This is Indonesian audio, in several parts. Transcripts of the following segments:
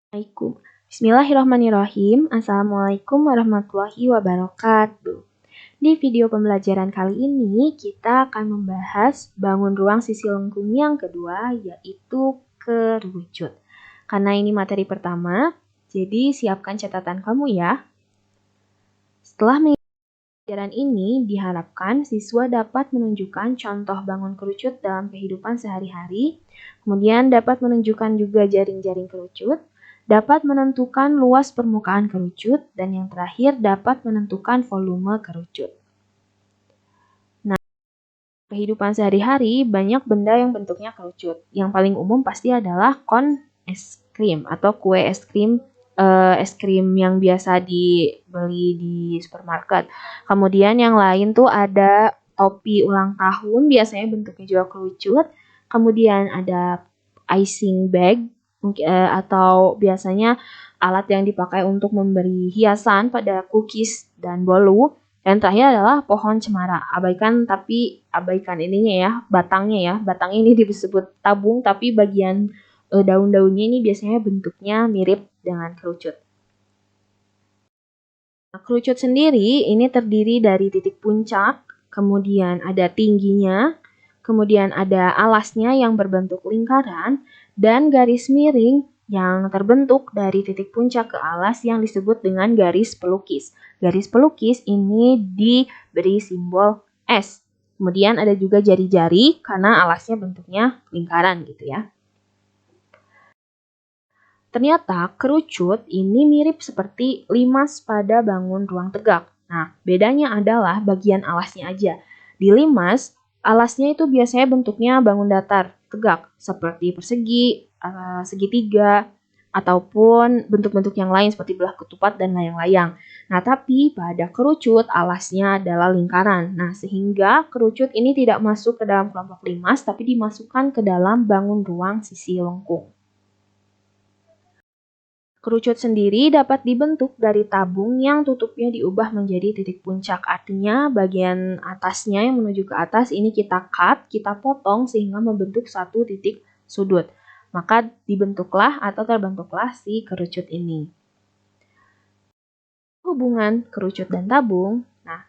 Assalamualaikum. Bismillahirrahmanirrahim. Assalamualaikum warahmatullahi wabarakatuh. Di video pembelajaran kali ini, kita akan membahas bangun ruang sisi lengkung yang kedua, yaitu kerucut. Karena ini materi pertama, jadi siapkan catatan kamu ya. Setelah pelajaran ini, diharapkan siswa dapat menunjukkan contoh bangun kerucut dalam kehidupan sehari-hari, kemudian dapat menunjukkan juga jaring-jaring kerucut, dapat menentukan luas permukaan kerucut, dan yang terakhir dapat menentukan volume kerucut. Nah, kehidupan sehari-hari banyak benda yang bentuknya kerucut. Yang paling umum pasti adalah kon es krim atau kue es krim yang biasa dibeli di supermarket. Kemudian yang lain tuh ada topi ulang tahun, biasanya bentuknya juga kerucut. Kemudian ada icing bag, atau biasanya alat yang dipakai untuk memberi hiasan pada cookies dan bolu. Dan terakhir adalah pohon cemara. Abaikan ininya ya, batangnya ya. Batangnya ini disebut tabung, tapi bagian daun-daunnya ini biasanya bentuknya mirip dengan kerucut. Nah, kerucut sendiri ini terdiri dari titik puncak, kemudian ada tingginya, kemudian ada alasnya yang berbentuk lingkaran, dan garis miring yang terbentuk dari titik puncak ke alas yang disebut dengan garis pelukis. Garis pelukis ini diberi simbol S. Kemudian ada juga jari-jari karena alasnya bentuknya lingkaran gitu ya. Ternyata kerucut ini mirip seperti limas pada bangun ruang tegak. Nah, bedanya adalah bagian alasnya aja. Di limas, alasnya itu biasanya bentuknya bangun datar, tegak, seperti persegi, segitiga, ataupun bentuk-bentuk yang lain seperti belah ketupat dan layang-layang. Nah, tapi pada kerucut alasnya adalah lingkaran. Nah, sehingga kerucut ini tidak masuk ke dalam kelompok limas, tapi dimasukkan ke dalam bangun ruang sisi lengkung. Kerucut sendiri dapat dibentuk dari tabung yang tutupnya diubah menjadi titik puncak. Artinya bagian atasnya yang menuju ke atas ini kita cut, kita potong sehingga membentuk satu titik sudut. Maka dibentuklah atau terbentuklah si kerucut ini. Hubungan kerucut dan tabung. Nah,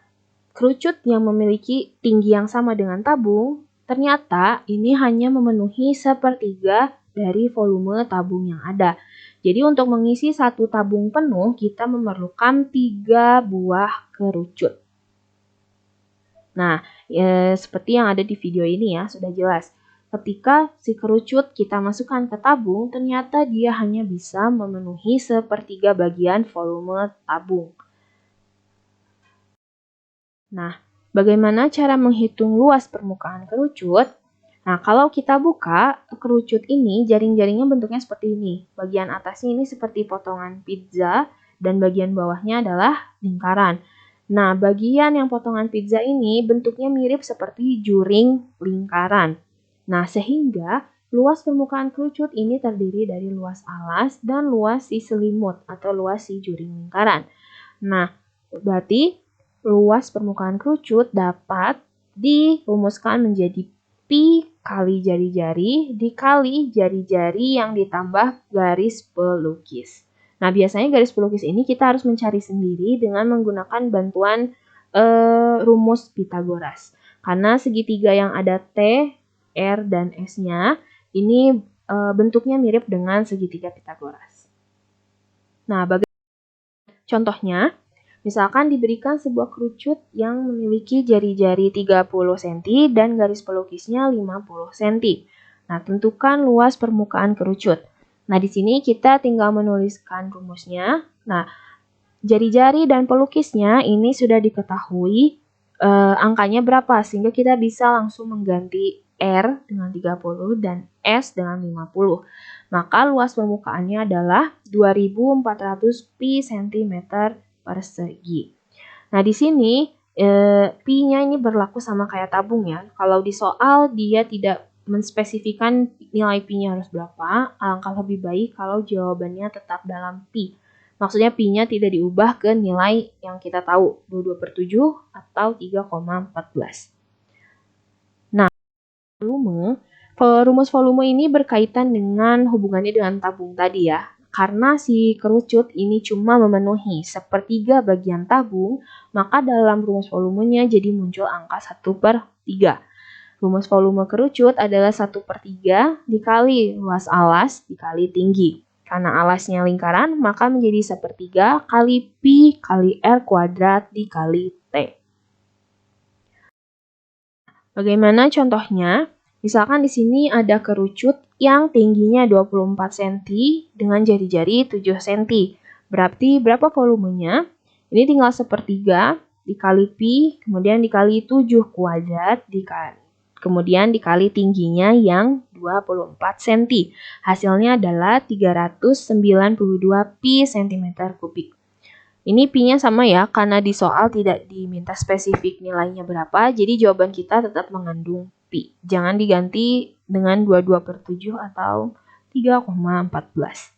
kerucut yang memiliki tinggi yang sama dengan tabung, ternyata ini hanya memenuhi sepertiga dari volume tabung yang ada. Jadi untuk mengisi satu tabung penuh, kita memerlukan 3 buah kerucut. Nah, seperti yang ada di video ini ya, sudah jelas. Ketika si kerucut kita masukkan ke tabung, ternyata dia hanya bisa memenuhi sepertiga bagian volume tabung. Nah, bagaimana cara menghitung luas permukaan kerucut? Nah, kalau kita buka kerucut ini, jaring-jaringnya bentuknya seperti ini. Bagian atasnya ini seperti potongan pizza dan bagian bawahnya adalah lingkaran. Nah, bagian yang potongan pizza ini bentuknya mirip seperti juring lingkaran. Nah, sehingga luas permukaan kerucut ini terdiri dari luas alas dan luas si selimut atau luas si juring lingkaran. Nah, berarti luas permukaan kerucut dapat dirumuskan menjadi pi kali jari-jari dikali jari-jari yang ditambah garis pelukis. Nah, biasanya garis pelukis ini kita harus mencari sendiri dengan menggunakan bantuan rumus Pitagoras. Karena segitiga yang ada T, R, dan S-nya ini bentuknya mirip dengan segitiga Pitagoras. Nah, contohnya, misalkan diberikan sebuah kerucut yang memiliki jari-jari 30 cm dan garis pelukisnya 50 cm. Nah, tentukan luas permukaan kerucut. Nah, di sini kita tinggal menuliskan rumusnya. Nah, jari-jari dan pelukisnya ini sudah diketahui angkanya berapa, sehingga kita bisa langsung mengganti R dengan 30 dan S dengan 50. Maka luas permukaannya adalah 2400 pi cm persegi. Nah, di sini pi-nya ini berlaku sama kayak tabung ya. Kalau di soal dia tidak menspesifikan nilai pi-nya harus berapa, alangkah lebih baik kalau jawabannya tetap dalam pi. Maksudnya pi-nya tidak diubah ke nilai yang kita tahu, 22/7 atau 3,14. Nah, rumus volume ini berkaitan dengan hubungannya dengan tabung tadi ya. karena si kerucut ini cuma memenuhi sepertiga bagian tabung, maka dalam rumus volumenya jadi muncul angka 1/3. Rumus volume kerucut adalah 1/3 dikali luas alas dikali tinggi. Karena alasnya lingkaran, maka menjadi 1/3 kali pi kali R kuadrat dikali T. Bagaimana contohnya? Misalkan di sini ada kerucut yang tingginya 24 cm dengan jari-jari 7 cm. Berarti berapa volumenya? Ini tinggal 1/3 dikali pi, kemudian dikali 7 kuadrat, kemudian dikali tingginya yang 24 cm. Hasilnya adalah 392 pi cm kubik. Ini pi-nya sama ya, karena di soal tidak diminta spesifik nilainya berapa, jadi jawaban kita tetap mengandung pi. Jangan diganti dengan 22/7 atau 3,14.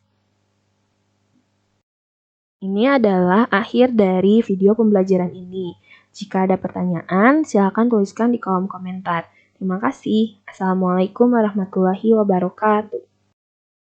Ini adalah akhir dari video pembelajaran ini. Jika ada pertanyaan, silakan tuliskan di kolom komentar. Terima kasih. Assalamualaikum warahmatullahi wabarakatuh.